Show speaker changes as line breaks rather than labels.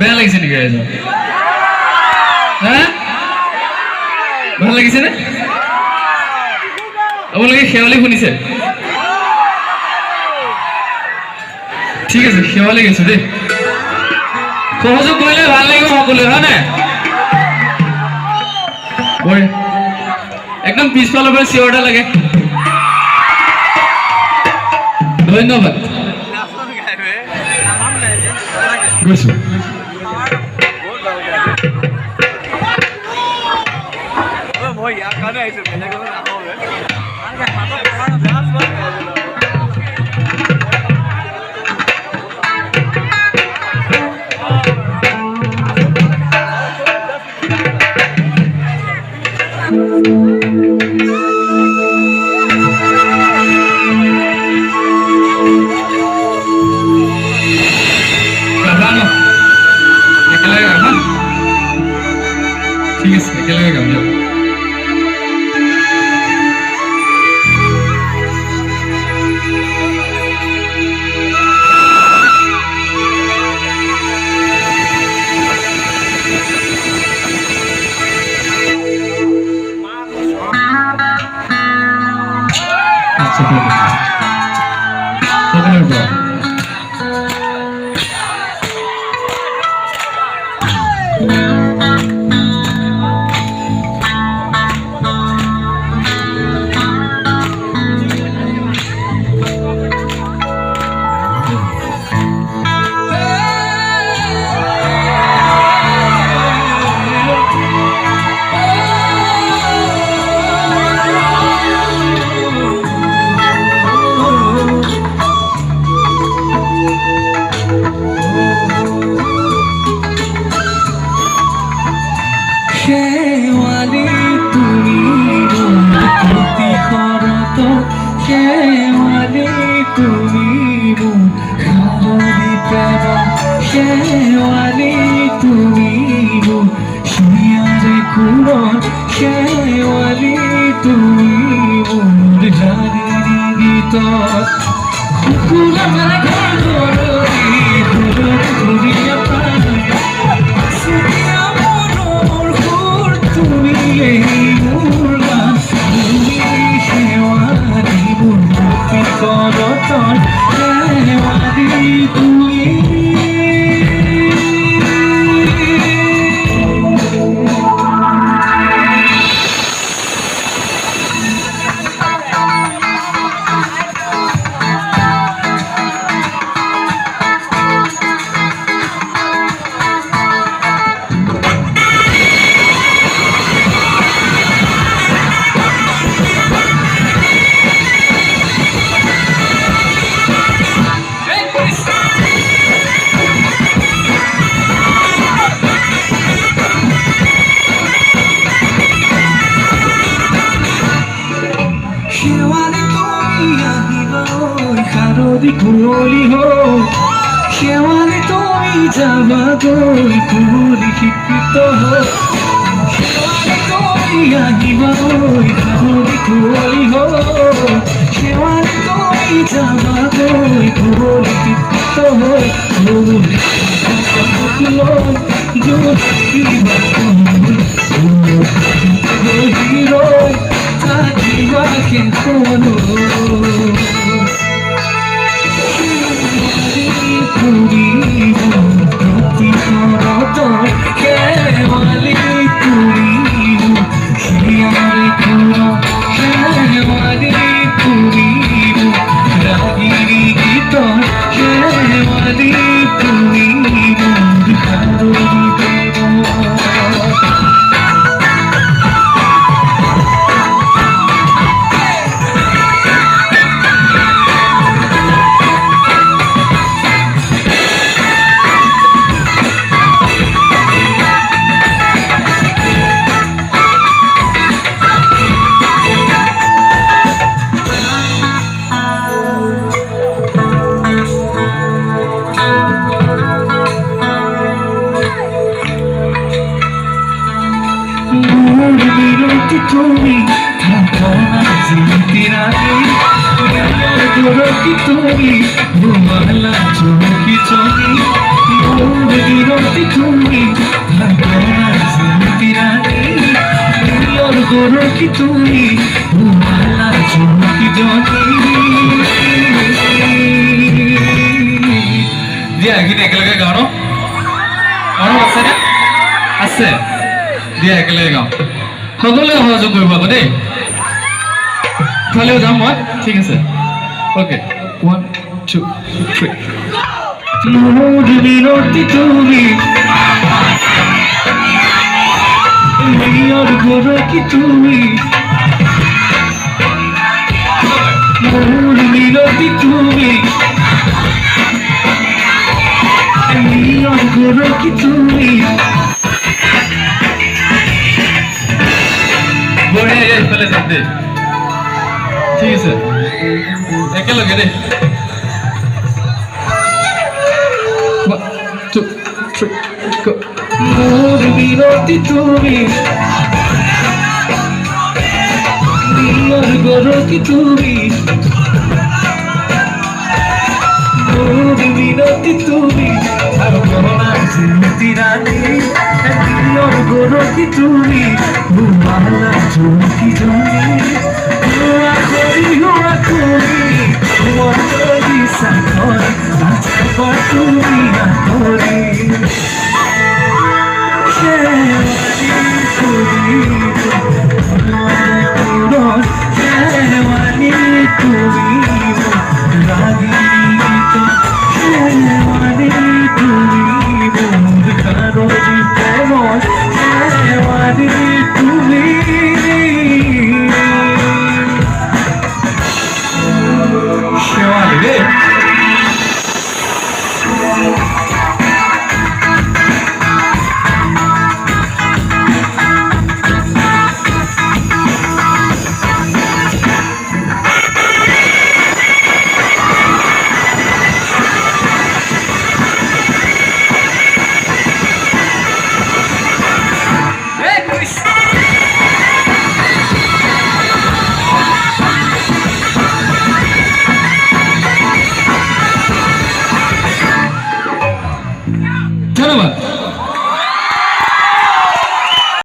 বেয়া লাগিছে নেকি ৰাইজৰ? ভাল লাগিছে নে? আপোনালোকে শেৱালি শুনিছে? ঠিক আছে, শেৱালি গাইছো দেই। সহযোগ কৰিলে ভাল লাগিব সকলোৱে, হয় নাই? একদম পিছফালৰ পৰা চিঞৰ এটা লাগে। ধন্যবাদ। গৈছো মই ইয়াৰ কাৰণে আহিছো, বেলেগ ঠিক আছে, একেলগে গাম দিয়ক। সকলোৰে পৰা শেৱালি তুমি প্ৰতি শৰত, শেৱালি তুমি মোৰ শাৰদী প্ৰেম, শেৱালি তুমি মোৰ হিয়াৰে কোলত, শেৱালি তুমি মোৰ জানিনী গীতত শুকুলাৰ কুঁৱলী হৈ, শেৱালি তুমি যাবাগৈ কুঁৱলী শিক্ষিত হৈ, শেৱালি তুমি আহিবাগৈ কুঁৱলী কুঁৱলী হৈ, শেৱালি তুমি যাবাগৈ কুঁৱলী শিক্ষিত হৈ, থাকিবা কেঁচনো তুমি প্ৰতি তুমি থাকো না জিতি রানী কি তুমি ঘুমালা চোখি চোখি বিরতি তুমি থাকো না জিতি রানী কি তুমি ঘুমালা চোখি চোখি দিয়া গীত একেলগে গাও ন মনত আছে নে আছে দিয়া একেলগে গাও সকলোৱে সহযোগ কৰিব আকৌ দেই ফালেও যাম মই ঠিক আছে ওকে 1 2 3 মোর বিরতি তুমি মেয়র গোর কি তুমি মোর বিরতি তুমি মেয়র গোর কি তুমি বড়ে ফেলে যাতে ঠিক আছে একেলগে দে 1 2 3 go মোর বিরতি তুমি মেয়র গোর কি তুমি মোর বিরতি তুমি আর কোনা জিতি রানী মেয়র গোর কি তুমি ঘুমালা চোখি জমি হুয়া করি মন করি সাথে তুমি না করি